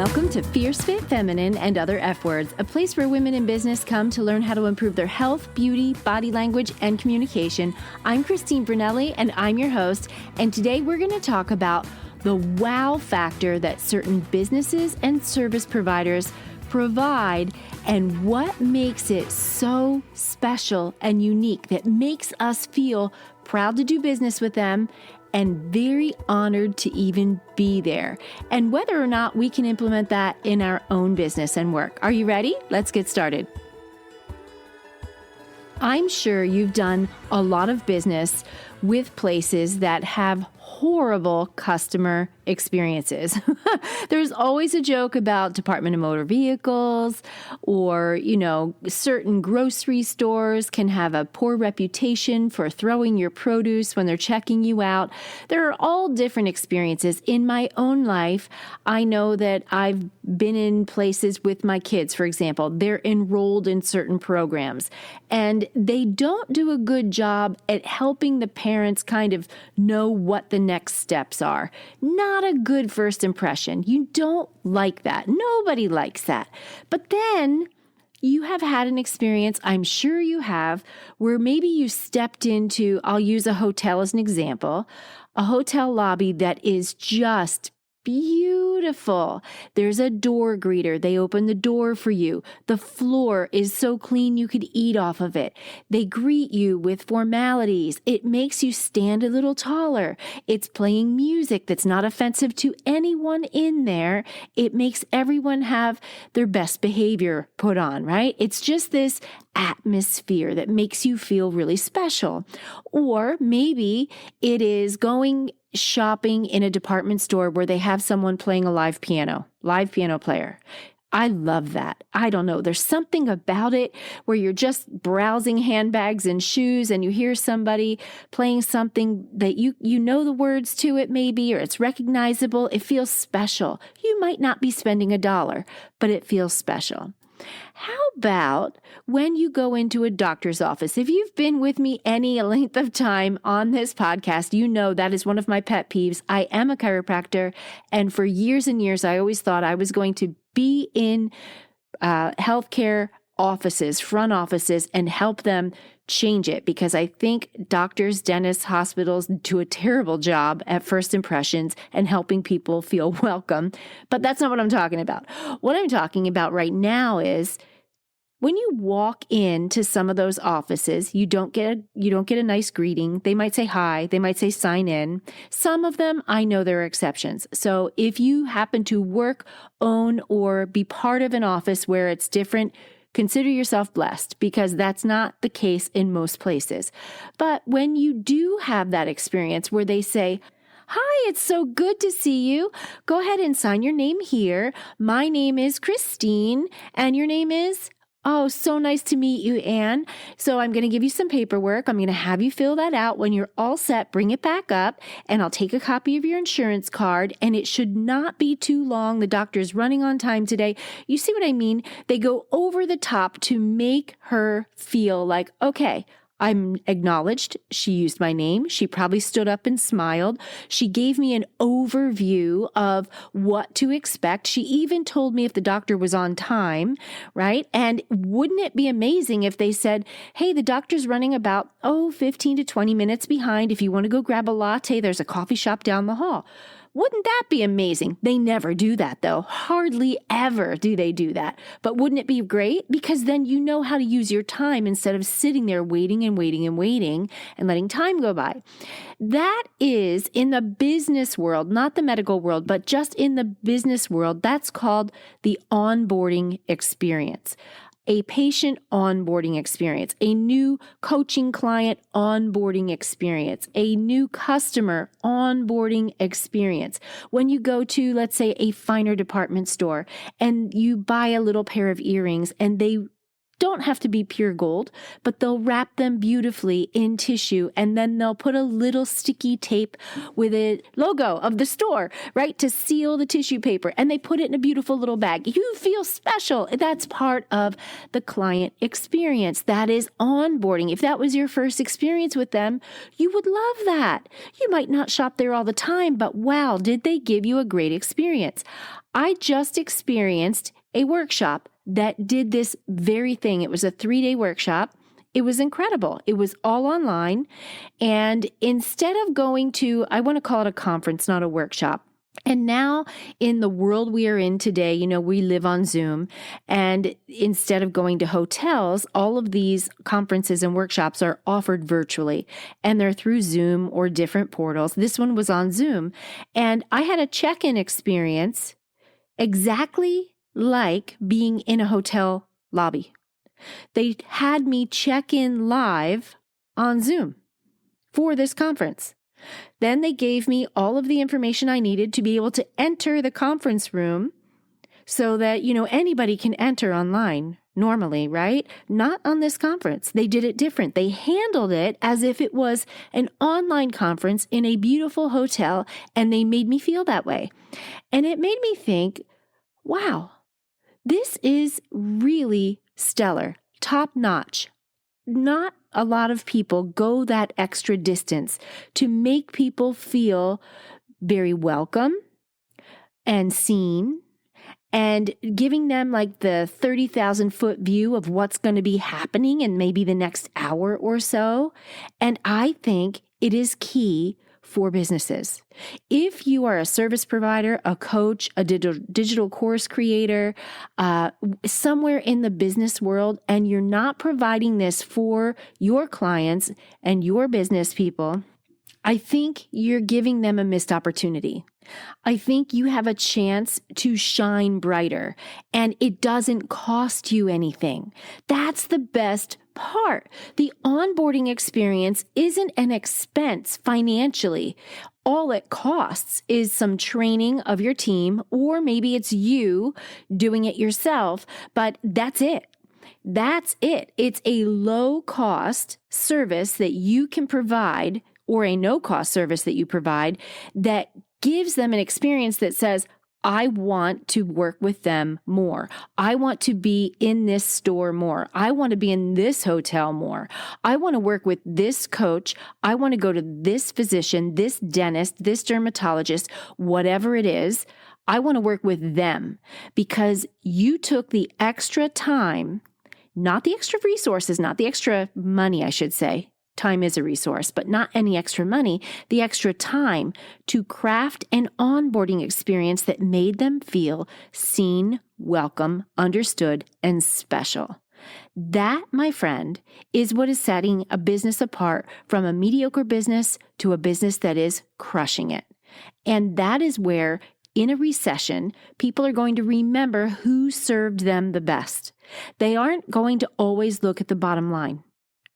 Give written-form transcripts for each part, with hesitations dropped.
Welcome to Fierce Fit Feminine and Other F Words, a place where women in business come to learn how to improve their health, beauty, body language, and communication. I'm Christine Brunelli, and I'm your host. And today we're going to talk about the wow factor that certain businesses and service providers provide and what makes it so special and unique that makes us feel proud to do business with them and very honored to even be there, and whether or not we can implement that in our own business and work. Are you ready? Let's get started. I'm sure you've done a lot of business with places that have horrible customer experiences. There's always a joke about Department of Motor Vehicles or, certain grocery stores can have a poor reputation for throwing your produce when they're checking you out. There are all different experiences. In my own life, I know that I've been in places with my kids, for example. They're enrolled in certain programs and they don't do a good job at helping the parents kind of know what the next steps are. Not a good first impression. You don't like that. Nobody likes that. But then you have had an experience, I'm sure you have, where maybe you stepped into, I'll use a hotel as an example, a hotel lobby that is just beautiful. There's a door greeter. They open the door for you. The floor is so clean you could eat off of it. They greet you with formalities. It makes you stand a little taller. It's playing music that's not offensive to anyone in there. It makes everyone have their best behavior put on, right? It's just this atmosphere that makes you feel really special. Or maybe it is going shopping in a department store where they have someone playing a live piano player. I love that. I don't know. There's something about it where you're just browsing handbags and shoes and you hear somebody playing something that you know the words to it maybe, or it's recognizable. It feels special. You might not be spending $1, but it feels special. How about when you go into a doctor's office? If you've been with me any length of time on this podcast, you know that is one of my pet peeves. I am a chiropractor, and for years and years, I always thought I was going to be in healthcare offices, front offices, and help them change it, because I think doctors, dentists, hospitals do a terrible job at first impressions and helping people feel welcome. But that's not what I'm talking about. What I'm talking about right now is when you walk into some of those offices, you don't get a nice greeting. They might say hi. They might say sign in. Some of them, I know there are exceptions. So if you happen to work, own, or be part of an office where it's different, consider yourself blessed, because that's not the case in most places. But when you do have that experience where they say, "Hi, it's so good to see you. Go ahead and sign your name here. My name is Christine, and your name is..." "Oh, so nice to meet you, Anne. So I'm going to give you some paperwork. I'm going to have you fill that out. When you're all set, bring it back up, and I'll take a copy of your insurance card, and it should not be too long. The doctor's running on time today." You see what I mean? They go over the top to make her feel like, okay, I'm acknowledged. She used my name. She probably stood up and smiled. She gave me an overview of what to expect. She even told me if the doctor was on time, right? And wouldn't it be amazing if they said, "Hey, the doctor's running about, 15 to 20 minutes behind. If you want to go grab a latte, there's a coffee shop down the hall." Wouldn't that be amazing? They never do that, though. Hardly ever do they do that. But wouldn't it be great? Because then you know how to use your time instead of sitting there waiting and waiting and waiting and letting time go by. That is in the business world, not the medical world, but just in the business world. That's called the onboarding experience. A patient onboarding experience, a new coaching client onboarding experience, a new customer onboarding experience. When you go to, let's say, a finer department store and you buy a little pair of earrings and they don't have to be pure gold, but they'll wrap them beautifully in tissue, and then they'll put a little sticky tape with a logo of the store, right, to seal the tissue paper, and they put it in a beautiful little bag. You feel special. That's part of the client experience. That is onboarding. If that was your first experience with them, you would love that. You might not shop there all the time, but wow, did they give you a great experience? I just experienced a workshop that did this very thing. It was a 3-day workshop. It was incredible. It was all online. And instead of going to, I want to call it a conference, not a workshop. And now in the world we are in today, we live on Zoom. And instead of going to hotels, all of these conferences and workshops are offered virtually. And they're through Zoom or different portals. This one was on Zoom. And I had a check-in experience exactly like being in a hotel lobby. They had me check in live on Zoom for this conference. Then they gave me all of the information I needed to be able to enter the conference room so that, anybody can enter online normally, right? Not on this conference. They did it different. They handled it as if it was an online conference in a beautiful hotel, and they made me feel that way. And it made me think, wow, this is really stellar, top notch. Not a lot of people go that extra distance to make people feel very welcome and seen, and giving them like the 30,000 foot view of what's going to be happening in maybe the next hour or so. And I think it is key for businesses. If you are a service provider, a coach, a digital course creator, somewhere in the business world, and you're not providing this for your clients and your business people, I think you're giving them a missed opportunity. I think you have a chance to shine brighter, and it doesn't cost you anything. That's the best part. The onboarding experience isn't an expense financially. All it costs is some training of your team, or maybe it's you doing it yourself, but that's it. That's it. It's a low-cost service that you can provide, or a no-cost service that you provide, that gives them an experience that says, I want to work with them more. I want to be in this store more. I want to be in this hotel more. I want to work with this coach. I want to go to this physician, this dentist, this dermatologist, whatever it is. I want to work with them because you took the extra time, not the extra resources, not the extra money, I should say. Time is a resource, but not any extra money, the extra time to craft an onboarding experience that made them feel seen, welcome, understood, and special. That, my friend, is what is setting a business apart from a mediocre business to a business that is crushing it. And that is where, in a recession, people are going to remember who served them the best. They aren't going to always look at the bottom line.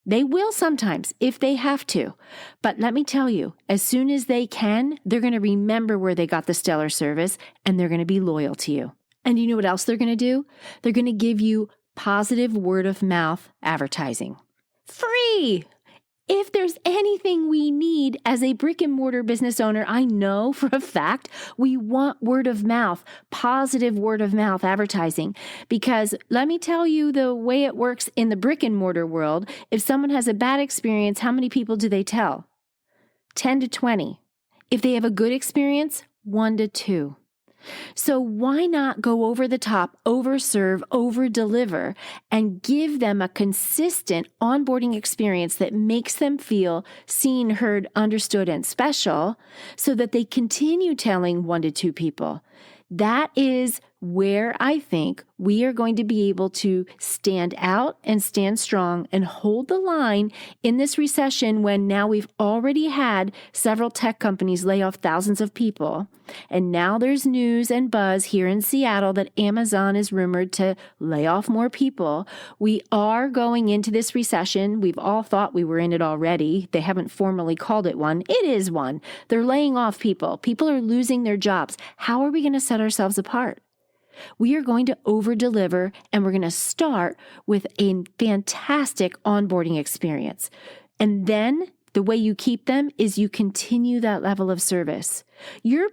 They will sometimes if they have to. But let me tell you, as soon as they can, they're going to remember where they got the stellar service, and they're going to be loyal to you. And you know what else they're going to do? They're going to give you positive word of mouth advertising. Free! If there's anything we need as a brick and mortar business owner, I know for a fact we want word of mouth, positive word of mouth advertising. Because let me tell you the way it works in the brick and mortar world. If someone has a bad experience, how many people do they tell? 10 to 20. If they have a good experience, 1 to 2. So why not go over the top, overserve, over-deliver, and give them a consistent onboarding experience that makes them feel seen, heard, understood, and special so that they continue telling 1 to 2 people? That is where I think we are going to be able to stand out and stand strong and hold the line in this recession when now we've already had several tech companies lay off thousands of people. And now there's news and buzz here in Seattle that Amazon is rumored to lay off more people. We are going into this recession. We've all thought we were in it already. They haven't formally called it one. It is one. They're laying off people. People are losing their jobs. How are we going to set ourselves apart? We are going to over deliver, and we're going to start with a fantastic onboarding experience. And then the way you keep them is you continue that level of service. Your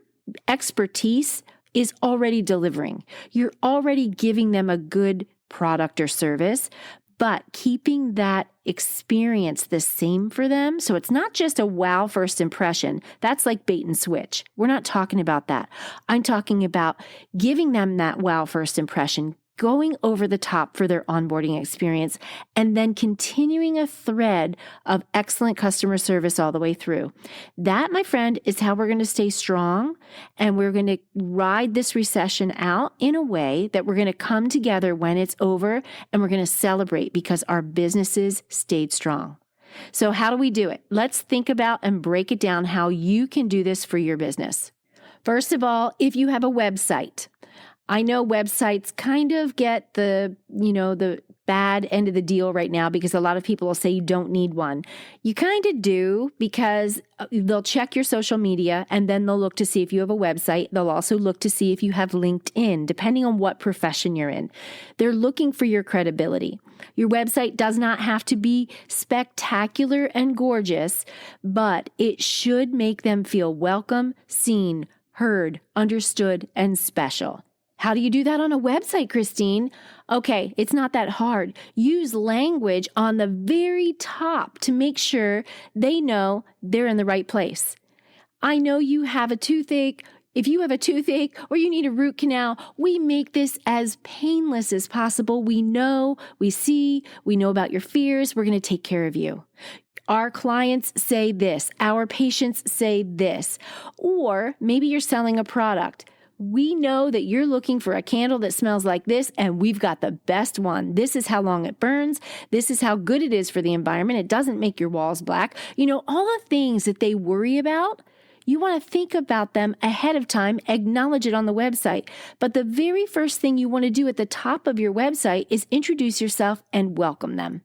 expertise is already delivering. You're already giving them a good product or service, but keeping that experience the same for them. So it's not just a wow first impression. That's like bait and switch. We're not talking about that. I'm talking about giving them that wow first impression, going over the top for their onboarding experience, and then continuing a thread of excellent customer service all the way through. That, my friend, is how we're going to stay strong, and we're going to ride this recession out in a way that we're going to come together when it's over, and we're going to celebrate because our businesses stayed strong. So how do we do it? Let's think about and break it down how you can do this for your business. First of all, if you have a website, I know websites kind of get the bad end of the deal right now because a lot of people will say you don't need one. You kind of do, because they'll check your social media and then they'll look to see if you have a website. They'll also look to see if you have LinkedIn, depending on what profession you're in. They're looking for your credibility. Your website does not have to be spectacular and gorgeous, but it should make them feel welcome, seen, heard, understood, and special. How do you do that on a website, Christine? Okay, it's not that hard. Use language on the very top to make sure they know they're in the right place. I know you have a toothache. If you have a toothache or you need a root canal, we make this as painless as possible. We know, we see, we know about your fears. We're going to take care of you. Our clients say this. Our patients say this. Or maybe you're selling a product. We know that you're looking for a candle that smells like this, and we've got the best one. This is how long it burns. This is how good it is for the environment. It doesn't make your walls black. All the things that they worry about, you want to think about them ahead of time, acknowledge it on the website. But the very first thing you want to do at the top of your website is introduce yourself and welcome them.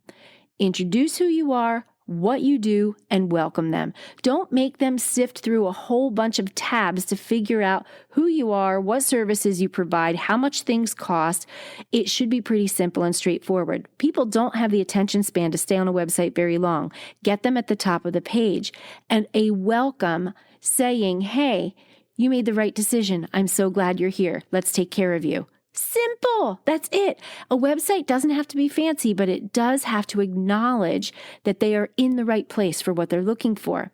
Introduce who you are, what you do, and welcome them. Don't make them sift through a whole bunch of tabs to figure out who you are, what services you provide, how much things cost. It should be pretty simple and straightforward. People don't have the attention span to stay on a website very long. Get them at the top of the page. And a welcome saying, hey, you made the right decision. I'm so glad you're here. Let's take care of you. Simple. That's it. A website doesn't have to be fancy, but it does have to acknowledge that they are in the right place for what they're looking for.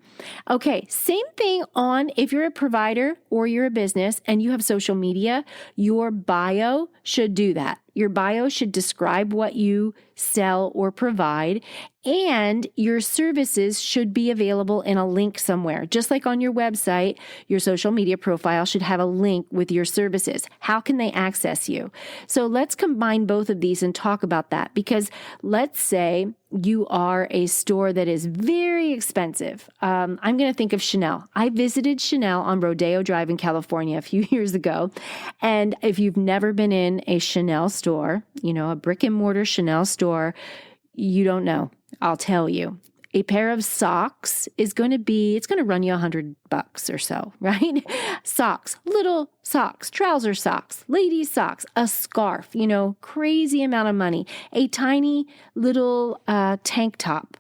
Okay, same thing on if you're a provider or you're a business and you have social media, your bio should do that. Your bio should describe what you sell or provide, and your services should be available in a link somewhere. Just like on your website, your social media profile should have a link with your services. How can they access you? So let's combine both of these and talk about that, because let's say you are a store that is very expensive. I'm going to think of Chanel. I visited Chanel on Rodeo Drive in California a few years ago. And if you've never been in a Chanel store, a brick and mortar Chanel store, you don't know. I'll tell you. A pair of socks it's going to run you $100 or so, right? Socks, little socks, trouser socks, ladies socks, a scarf, crazy amount of money. A tiny little tank top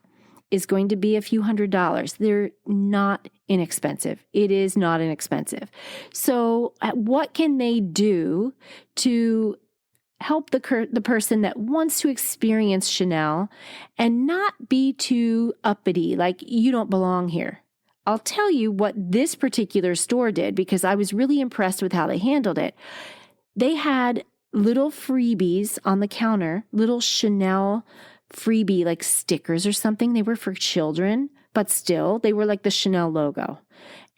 is going to be a few $100s. They're not inexpensive. It is not inexpensive. So what can they do to help the person that wants to experience Chanel and not be too uppity, like you don't belong here? I'll tell you what this particular store did, because I was really impressed with how they handled it. They had little freebies on the counter, little Chanel freebie, like stickers or something. They were for children, but still they were like the Chanel logo.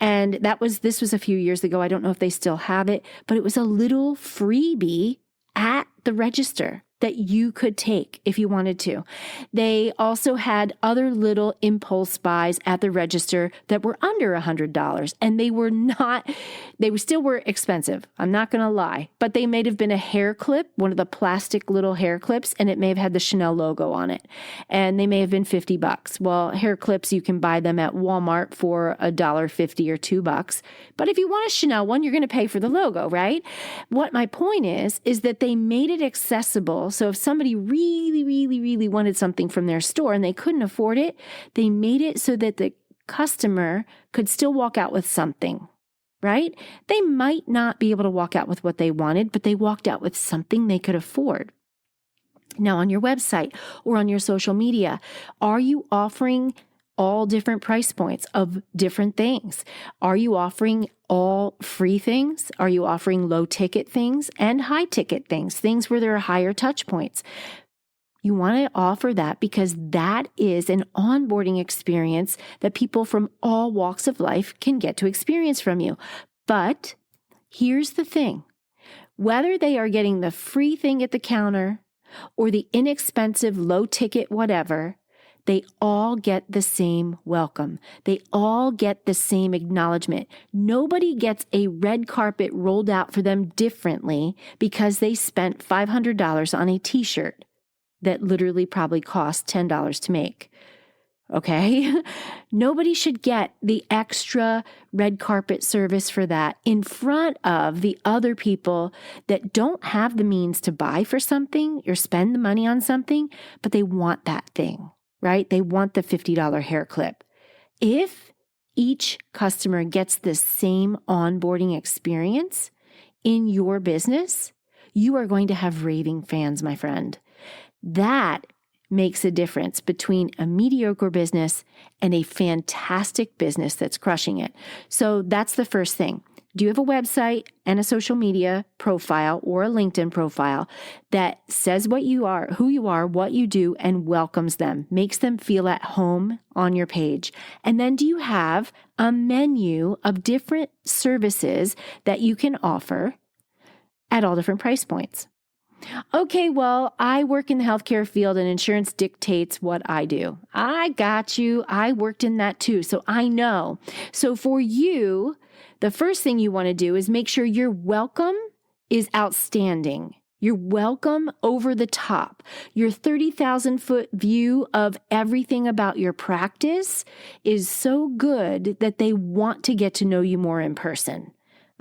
And this was a few years ago. I don't know if they still have it, but it was a little freebie at the register. that you could take if you wanted to. They also had other little impulse buys at the register that were under $100, and they still were expensive. I'm not going to lie, but they may have been a hair clip, one of the plastic little hair clips, and it may have had the Chanel logo on it, and they may have been $50. Well, hair clips, you can buy them at Walmart for $1.50 or $2. But if you want a Chanel one, you're going to pay for the logo, right? What my point is that they made it accessible. So if somebody really, really, really wanted something from their store and they couldn't afford it, they made it so that the customer could still walk out with something, right? They might not be able to walk out with what they wanted, but they walked out with something they could afford. Now, on your website or on your social media, are you offering all different price points of different things? Are you offering all free things? Are you offering low ticket things and high ticket things, things where there are higher touch points? You want to offer that because that is an onboarding experience that people from all walks of life can get to experience from you. But here's the thing, whether they are getting the free thing at the counter or the inexpensive low ticket whatever, they all get the same welcome. They all get the same acknowledgement. Nobody gets a red carpet rolled out for them differently because they spent $500 on a t-shirt that literally probably cost $10 to make. Okay? Nobody should get the extra red carpet service for that in front of the other people that don't have the means to buy for something or spend the money on something, but they want that thing. Right? They want the $50 hair clip. If each customer gets the same onboarding experience in your business, you are going to have raving fans, my friend. That makes a difference between a mediocre business and a fantastic business that's crushing it. So that's the first thing. Do you have a website and a social media profile or a LinkedIn profile that says what you are, who you are, what you do, and welcomes them, makes them feel at home on your page? And then do you have a menu of different services that you can offer at all different price points? Okay, well, I work in the healthcare field and insurance dictates what I do. I got you. I worked in that too, so I know. So for you, the first thing you want to do is make sure your welcome is outstanding. Your welcome over the top. Your 30,000-foot view of everything about your practice is so good that they want to get to know you more in person.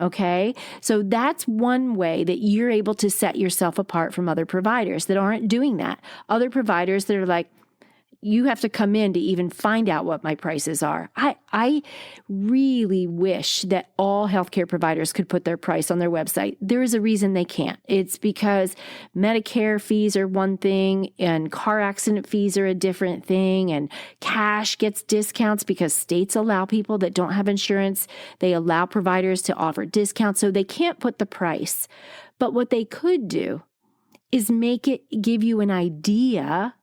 Okay, so that's one way that you're able to set yourself apart from other providers that aren't doing that. Other providers that are like, you have to come in to even find out what my prices are. I really wish that all healthcare providers could put their price on their website. There is a reason they can't. It's because Medicare fees are one thing and car accident fees are a different thing, and cash gets discounts because states allow people that don't have insurance. They allow providers to offer discounts, so they can't put the price. But what they could do is make it give you an idea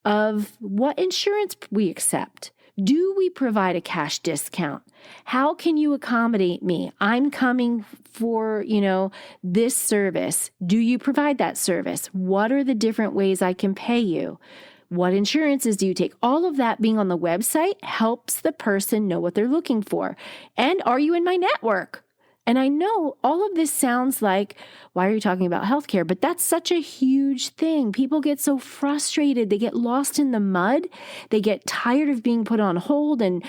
of what insurance we accept. Do we provide a cash discount? How can you accommodate me? I'm coming for, this service. Do you provide that service? What are the different ways I can pay you? What insurances do you take? All of that being on the website helps the person know what they're looking for. And are you in my network? And I know all of this sounds like, why are you talking about healthcare? But that's such a huge thing. People get so frustrated. They get lost in the mud. They get tired of being put on hold. And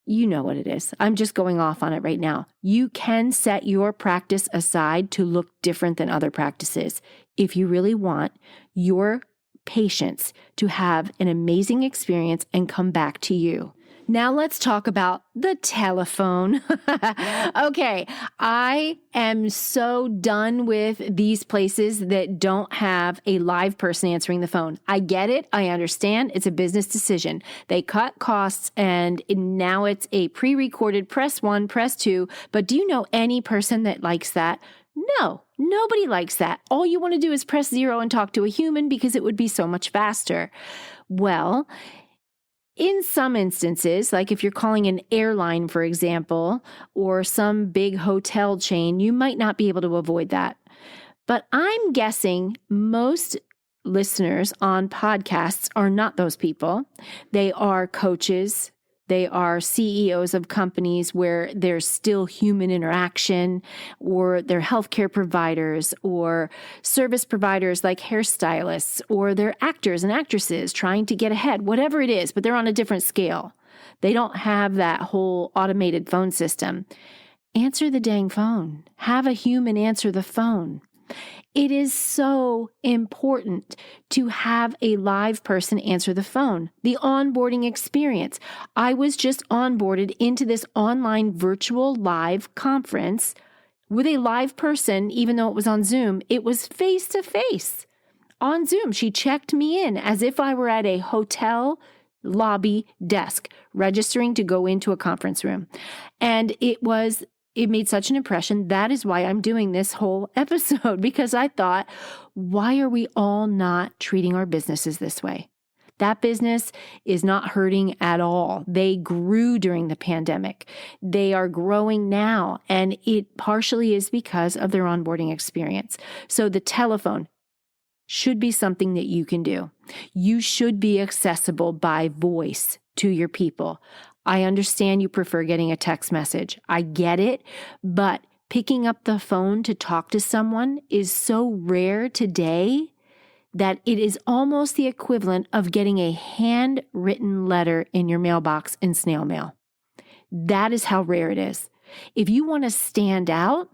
you know what it is. I'm just going off on it right now. You can set your practice aside to look different than other practices if you really want your patients to have an amazing experience and come back to you. Now let's talk about the telephone. Okay, I am so done with these places that don't have a live person answering the phone. I get it. I understand. It's a business decision. They cut costs and now it's a pre-recorded press 1, press 2. But do you know any person that likes that? No, nobody likes that. All you want to do is press 0 and talk to a human because it would be so much faster. Well, in some instances, like if you're calling an airline, for example, or some big hotel chain, you might not be able to avoid that. But I'm guessing most listeners on podcasts are not those people. They are coaches. They are CEOs of companies where there's still human interaction, or they're healthcare providers or service providers like hairstylists, or they're actors and actresses trying to get ahead, whatever it is, but they're on a different scale. They don't have that whole automated phone system. Answer the dang phone. Have a human answer the phone. It is so important to have a live person answer the phone. The onboarding experience. I was just onboarded into this online virtual live conference with a live person, even though it was on Zoom. It was face to face on Zoom. She checked me in as if I were at a hotel lobby desk registering to go into a conference room. And it made such an impression. That is why I'm doing this whole episode, because I thought, why are we all not treating our businesses this way? That business is not hurting at all. They grew during the pandemic. They are growing now, and it partially is because of their onboarding experience. So the telephone should be something that you can do. You should be accessible by voice to your people. I understand you prefer getting a text message. I get it, but picking up the phone to talk to someone is so rare today that it is almost the equivalent of getting a handwritten letter in your mailbox in snail mail. That is how rare it is. If you want to stand out,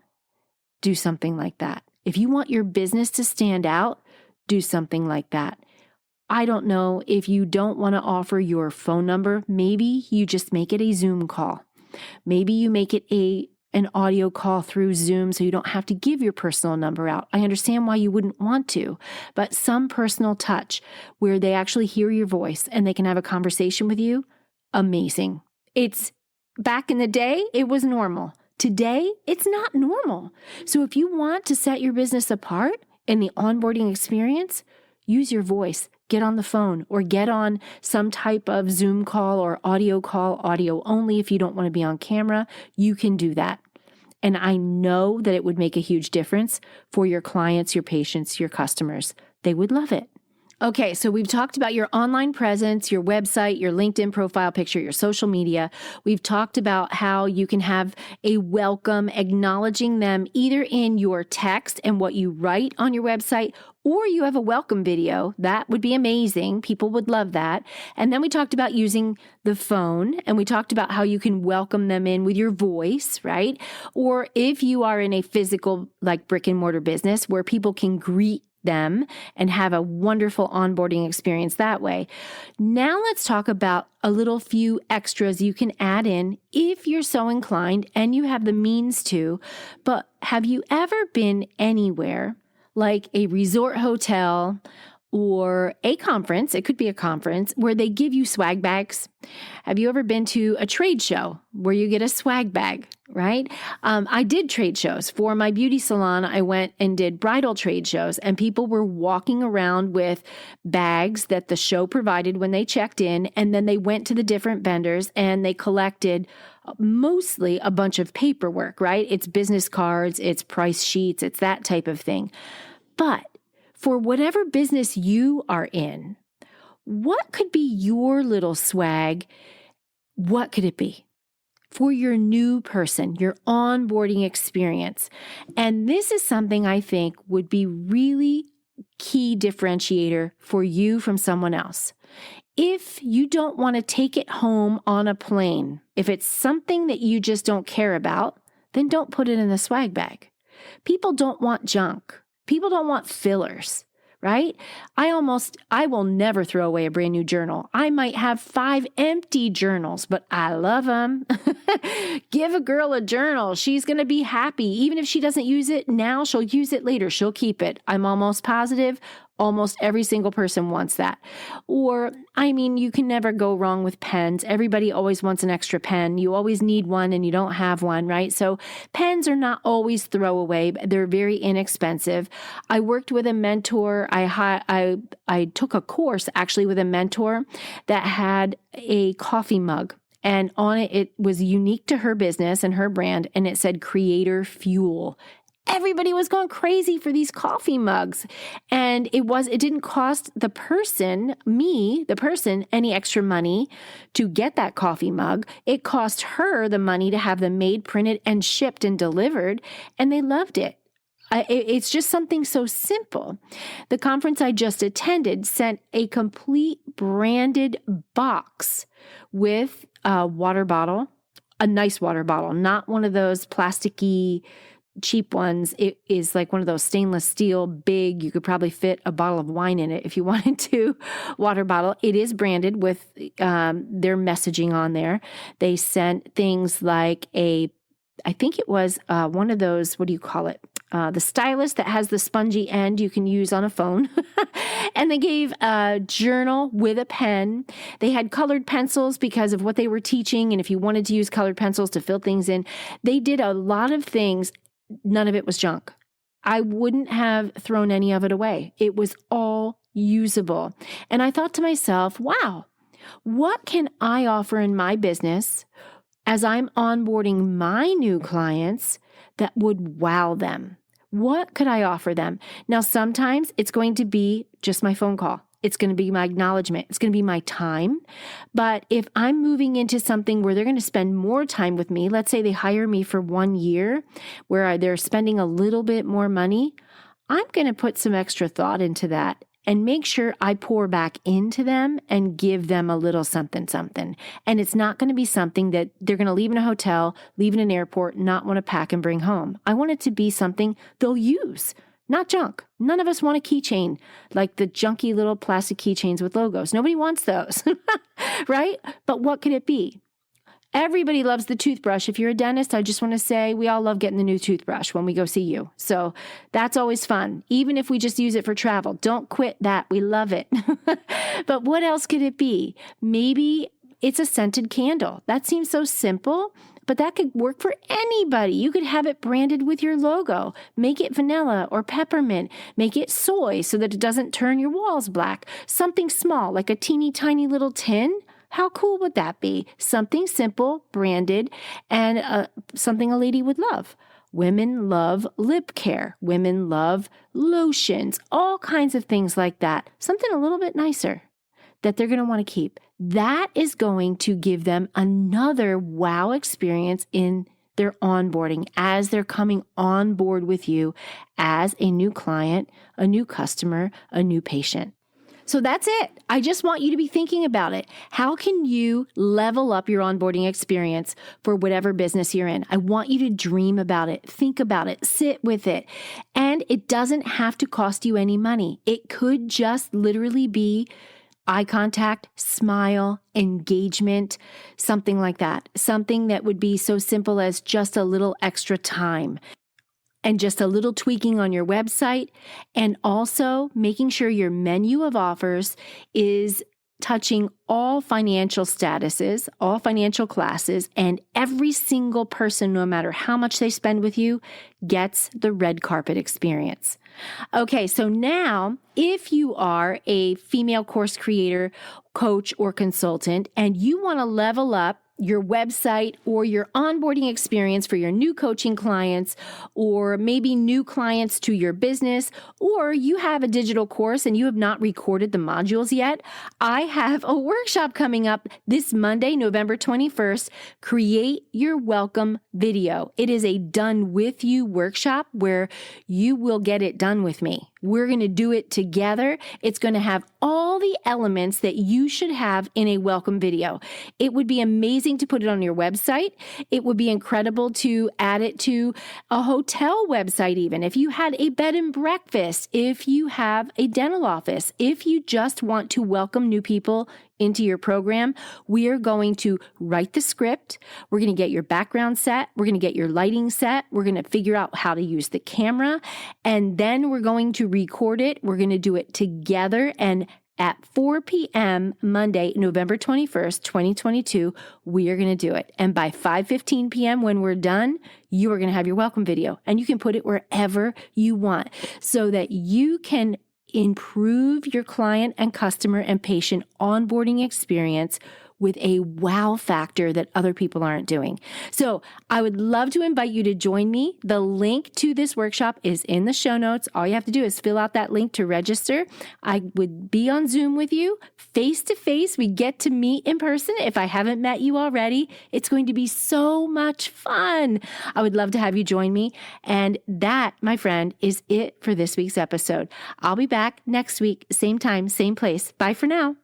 do something like that. If you want your business to stand out, do something like that. I don't know, if you don't want to offer your phone number, maybe you just make it a Zoom call. Maybe you make it an audio call through Zoom so you don't have to give your personal number out. I understand why you wouldn't want to, but some personal touch where they actually hear your voice and they can have a conversation with you, amazing. It's back in the day, it was normal. Today, it's not normal. So if you want to set your business apart in the onboarding experience, use your voice. Get on the phone or get on some type of Zoom call or audio call, audio only. If you don't want to be on camera, you can do that. And I know that it would make a huge difference for your clients, your patients, your customers. They would love it. Okay, so we've talked about your online presence, your website, your LinkedIn profile picture, your social media. We've talked about how you can have a welcome, acknowledging them either in your text and what you write on your website, or you have a welcome video. That would be amazing. People would love that. And then we talked about using the phone, and we talked about how you can welcome them in with your voice, right? Or if you are in a physical, like brick and mortar business where people can greet them and have a wonderful onboarding experience that way. Now let's talk about a little few extras you can add in if you're so inclined and you have the means to. But have you ever been anywhere like a resort hotel or a conference? It could be a conference where they give you swag bags. Have you ever been to a trade show where you get a swag bag, right? I did trade shows. For my beauty salon, I went and did bridal trade shows, and people were walking around with bags that the show provided when they checked in, and then they went to the different vendors and they collected mostly a bunch of paperwork, right? It's business cards, it's price sheets, it's that type of thing. But for whatever business you are in, what could be your little swag? What could it be? For your new person, your onboarding experience. And this is something I think would be really key differentiator for you from someone else. If you don't want to take it home on a plane, if it's something that you just don't care about, then don't put it in a swag bag. People don't want junk. People don't want fillers, right? I will never throw away a brand new journal. I might have 5 empty journals, but I love them. Give a girl a journal. She's going to be happy. Even if she doesn't use it now, she'll use it later. She'll keep it. I'm almost positive. Almost every single person wants that. Or, you can never go wrong with pens. Everybody always wants an extra pen. You always need one and you don't have one, right? So pens are not always throwaway. They're very inexpensive. I worked with a mentor. I took a course actually with a mentor that had a coffee mug. And on it was unique to her business and her brand. And it said Creator Fuel. Everybody was going crazy for these coffee mugs. And it didn't cost the person, any extra money to get that coffee mug. It cost her the money to have them made, printed, and shipped and delivered. And they loved it. It's just something so simple. The conference I just attended sent a complete branded box with a water bottle, a nice water bottle, not one of those plasticky cheap ones. It is like one of those stainless steel, big, you could probably fit a bottle of wine in it if you wanted to, water bottle. It is branded with their messaging on there. They sent things like I think it was one of those, what do you call it? The stylus that has the spongy end you can use on a phone. And they gave a journal with a pen. They had colored pencils because of what they were teaching. And if you wanted to use colored pencils to fill things in, they did a lot of things. None of it was junk. I wouldn't have thrown any of it away. It was all usable. And I thought to myself, wow, what can I offer in my business as I'm onboarding my new clients that would wow them? What could I offer them? Now, sometimes it's going to be just my phone call. It's going to be my acknowledgement. It's going to be my time. But if I'm moving into something where they're going to spend more time with me, let's say they hire me for 1 year where they're spending a little bit more money, I'm going to put some extra thought into that and make sure I pour back into them and give them a little something. And it's not going to be something that they're going to leave in a hotel, leave in an airport, not want to pack and bring home. I want it to be something they'll use, not junk. None of us want a keychain like the junky little plastic keychains with logos. Nobody wants those, right? But what could it be? Everybody loves the toothbrush. If you're a dentist, I just want to say we all love getting the new toothbrush when we go see you. So that's always fun, even if we just use it for travel. Don't quit that. We love it. But what else could it be? Maybe it's a scented candle. That seems so simple, but that could work for anybody. You could have it branded with your logo. Make it vanilla or peppermint. Make it soy so that it doesn't turn your walls black. Something small, like a teeny tiny little tin. How cool would that be? Something simple, branded, and something a lady would love. Women love lip care. Women love lotions, all kinds of things like that. Something a little bit nicer that they're going to want to keep. That is going to give them another wow experience in their onboarding as they're coming on board with you as a new client, a new customer, a new patient. So that's it. I just want you to be thinking about it. How can you level up your onboarding experience for whatever business you're in? I want you to dream about it, think about it, sit with it. And it doesn't have to cost you any money. It could just literally be eye contact, smile, engagement, something like that. Something that would be so simple as just a little extra time. And just a little tweaking on your website, and also making sure your menu of offers is touching all financial statuses, all financial classes, and every single person, no matter how much they spend with you, gets the red carpet experience. Okay, so now if you are a female course creator, coach, or consultant, and you want to level up your website or your onboarding experience for your new coaching clients, or maybe new clients to your business, or you have a digital course and you have not recorded the modules yet, I have a workshop coming up this Monday, November 21st, Create Your Welcome Video. It is a done with you workshop where you will get it done with me. We're going to do it together. It's going to have all the elements that you should have in a welcome video. It would be amazing to put it on your website. It would be incredible to add it to a hotel website even. If you had a bed and breakfast, if you have a dental office, if you just want to welcome new people into your program, we are going to write the script. We're going to get your background set. We're going to get your lighting set. We're going to figure out how to use the camera. And then we're going to record it. We're going to do it together. And at 4 p.m. Monday, November 21st, 2022, we are going to do it. And by 5:15 p.m. when we're done, you are going to have your welcome video. And you can put it wherever you want so that you can improve your client and customer and patient onboarding experience with a wow factor that other people aren't doing. So I would love to invite you to join me. The link to this workshop is in the show notes. All you have to do is fill out that link to register. I would be on Zoom with you face to face. We get to meet in person. If I haven't met you already, it's going to be so much fun. I would love to have you join me. And that, my friend, is it for this week's episode. I'll be back next week, same time, same place. Bye for now.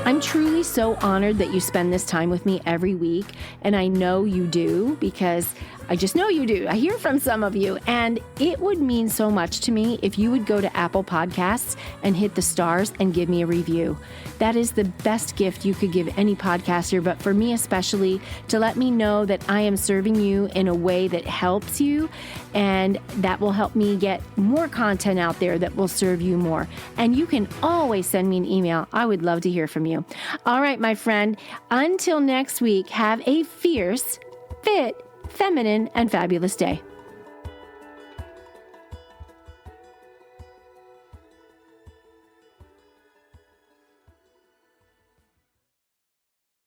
I'm truly so honored that you spend this time with me every week. And I know you do because I just know you do. I hear from some of you. And it would mean so much to me if you would go to Apple Podcasts and hit the stars and give me a review. That is the best gift you could give any podcaster, but for me especially, to let me know that I am serving you in a way that helps you, and that will help me get more content out there that will serve you more. And you can always send me an email. I would love to hear from you. All right, my friend, until next week, have a fierce, fit, feminine, and fabulous day.